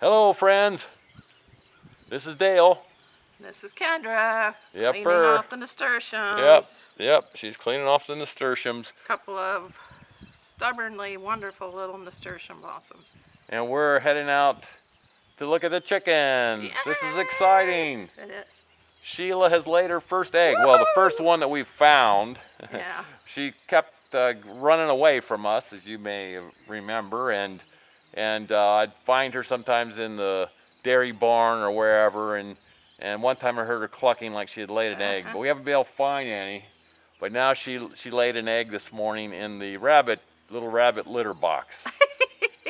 Hello, friends. This is Dale. This is Kendra. Yep, Cleaning off the nasturtiums. Yep. She's cleaning off the nasturtiums. A couple of stubbornly wonderful little nasturtium blossoms. And we're heading out to look at the chickens. Yay! This is exciting. It is. Sheelagh has laid her first egg. Woo-hoo! Well, the first one that we found. Yeah. She kept running away from us, as you may remember, and I'd find her sometimes in the dairy barn or wherever, and one time I heard her clucking like she had laid an egg, but we haven't been able to find any. But now she laid an egg this morning in the little rabbit litter box.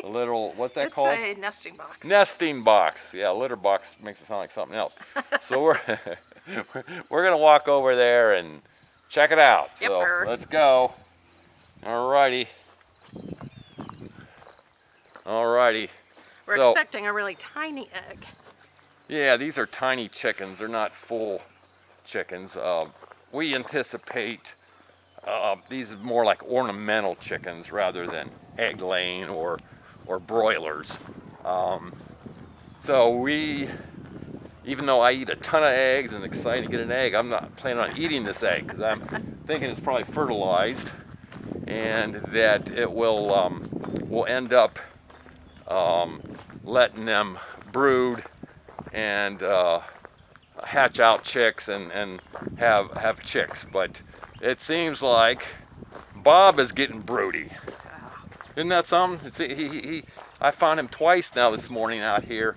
A little, what's that called? It's a nesting box. Nesting box. Yeah, litter box makes it sound like something else. So we're gonna walk over there and check it out. Yep, So let's go. Alrighty. We're expecting a really tiny egg. Yeah, these are tiny chickens. They're not full chickens. We anticipate these are more like ornamental chickens rather than egg laying or broilers. So even though I eat a ton of eggs and excited to get an egg, I'm not planning on eating this egg because I'm thinking it's probably fertilized and that it will end up letting them brood and hatch out chicks and have chicks. But it seems like Bob is getting broody. Isn't that something? I found him twice now this morning out here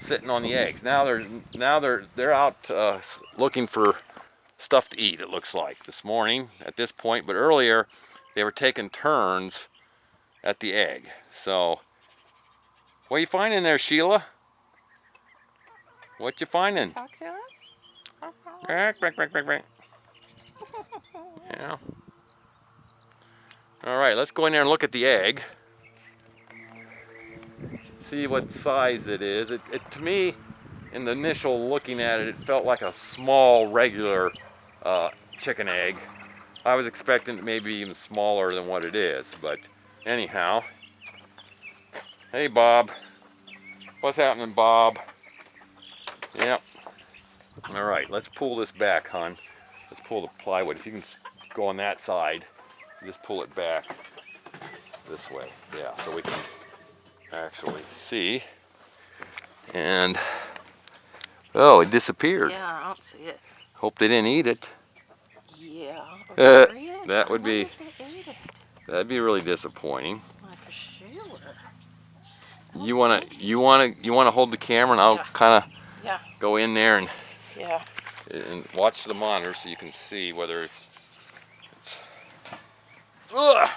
sitting on the eggs. Now they're out looking for stuff to eat, it looks like, this morning at this point. But earlier they were taking turns at the egg. So what are you finding there, Sheelagh? What you finding? Talk to us. Quack. Yeah. All right, let's go in there and look at the egg. See what size it is. It to me, in the initial looking at it, it felt like a small, regular chicken egg. I was expecting it maybe even smaller than what it is, but anyhow. Hey, Bob. What's happening, Bob? Yep. All right, let's pull this back, hon. Let's pull the plywood. If you can go on that side, just pull it back this way. Yeah, so we can actually see. And oh, it disappeared. Yeah, I don't see it. Hope they didn't eat it. Yeah. That would be. That'd be really disappointing. Like a Sheelagh. You wanna hold the camera, and I'll kind of go in there and watch the monitor so you can see whether it's. Ugh!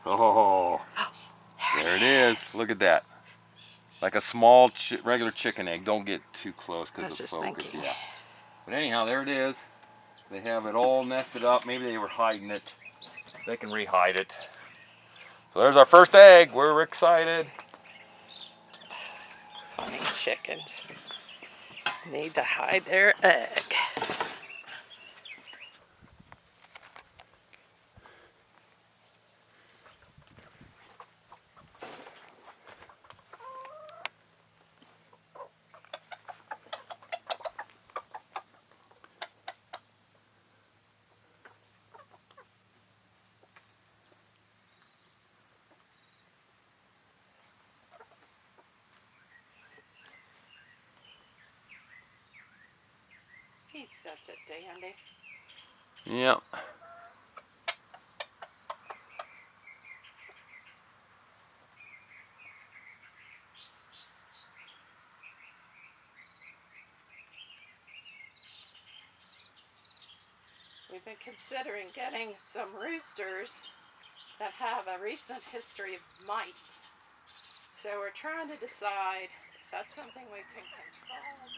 Oh, there it is. Look at that. Like a small regular chicken egg. Don't get too close because of focus. Thinking. Yeah. But anyhow, there it is. They have it all nested up. Maybe they were hiding it. They can re-hide it. So there's our first egg. We're excited. Funny chickens need to hide their egg. He's such a dandy. Yep. We've been considering getting some roosters that have a recent history of mites. So we're trying to decide if that's something we can control.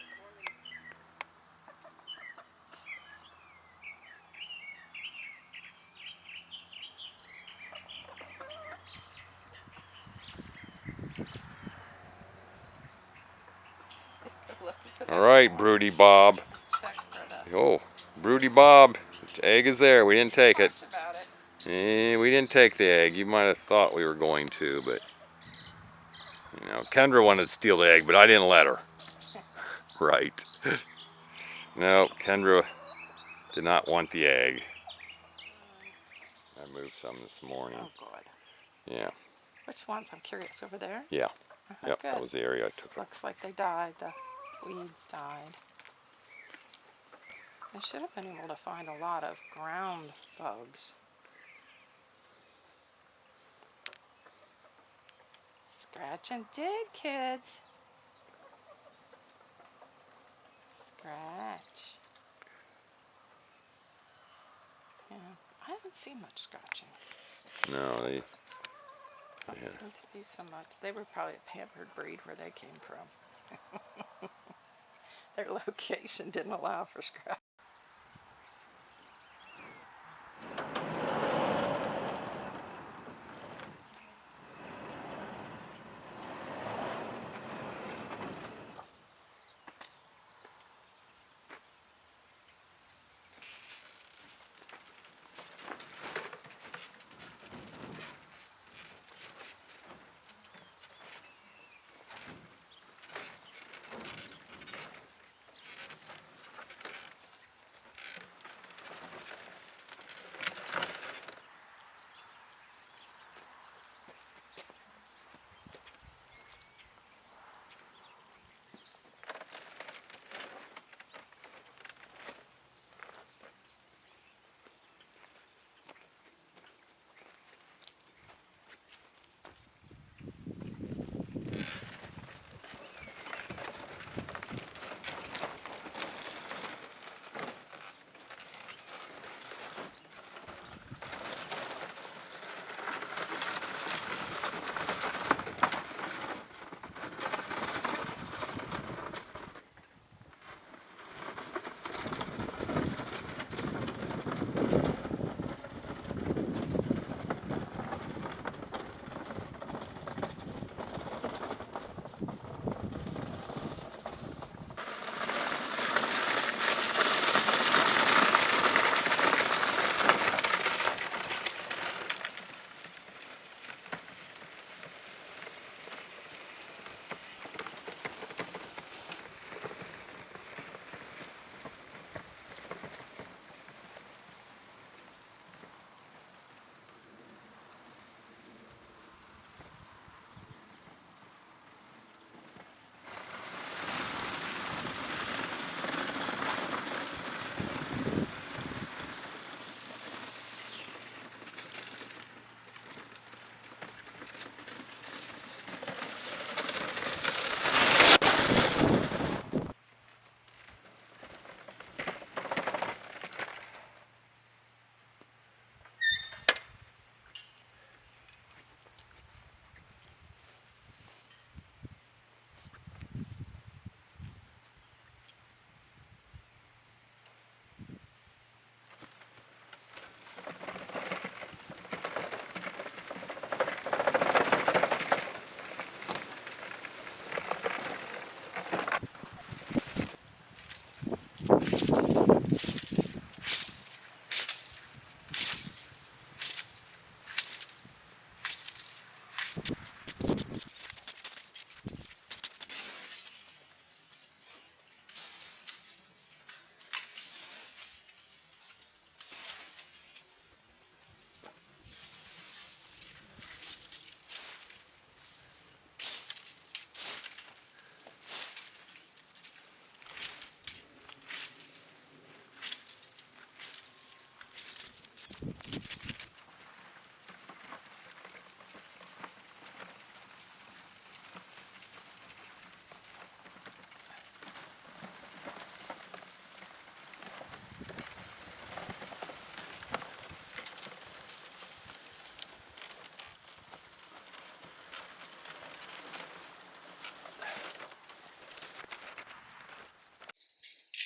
All right, Broody Bob. Check for the Oh, Broody Bob, the egg is there. We didn't take it. Talked about it. We didn't take the egg. You might have thought we were going to, but you know, Kendra wanted to steal the egg, but I didn't let her. Right. No, Kendra did not want the egg. I moved some this morning. Oh, good. Yeah. Which ones? I'm curious. Over there? Yeah. Yep, Good. that was the area I took. Looks like they died. The weeds died. I should have been able to find a lot of ground bugs. Scratch and dig, kids. Scratch. Yeah, I haven't seen much scratching. No, they. Doesn't seem to be so much. They were probably a pampered breed where they came from. Their location didn't allow for scratch.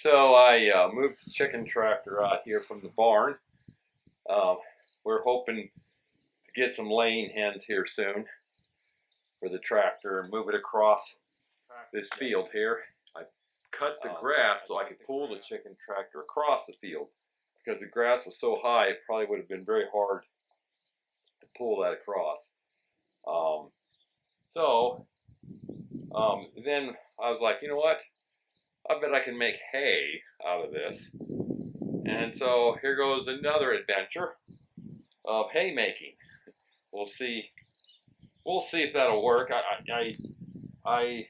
So I moved the chicken tractor out here from the barn. We're hoping to get some laying hens here soon for the tractor and move it across this field here. I cut the grass so I could pull the chicken tractor across the field. Because the grass was so high, it probably would have been very hard to pull that across. Then I was like, you know what? I bet I can make hay out of this. And so here goes another adventure of hay making. We'll see. We'll see if that'll work. I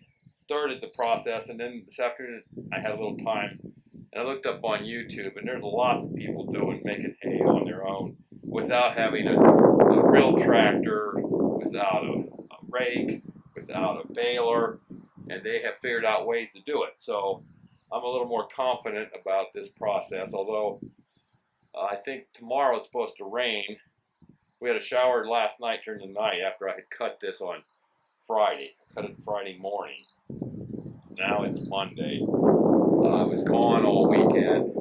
started the process, and then this afternoon I had a little time, and I looked up on YouTube, and there's lots of people making hay on their own without having a real tractor, without a rake, without a baler, and they have figured out ways to do it. So I'm a little more confident about this process, although I think tomorrow it's supposed to rain. We had a shower last night during the night after I had cut this on Friday. I cut it Friday morning. Now it's Monday. I was gone all weekend,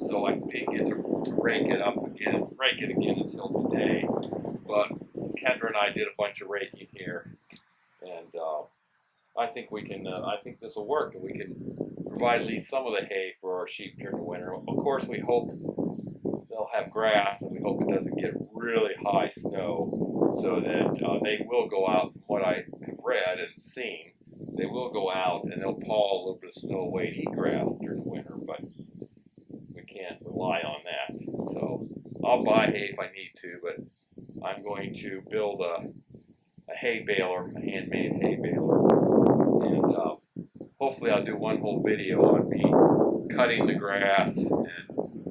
so I didn't get to rake it again until today. But Kendra and I did a bunch of raking here, and I think we can. I think this will work, and we can provide at least some of the hay for our sheep during the winter. Of course, we hope they'll have grass, and we hope it doesn't get really high snow, so that they will go out. From what I have read and seen, they will go out and they'll paw a little bit of snow away to eat grass during the winter, but we can't rely on that. So I'll buy hay if I need to, but I'm going to build a hay baler, a handmade hay baler, and hopefully I'll do one whole video on me cutting the grass and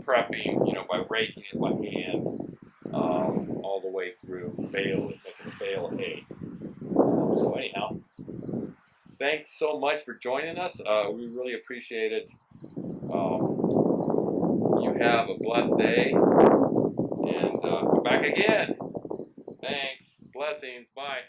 prepping, by raking it by hand, all the way through, making a bale of hay. So anyhow, thanks so much for joining us. We really appreciate it. You have a blessed day, and come back again. Thanks. Blessings. Bye.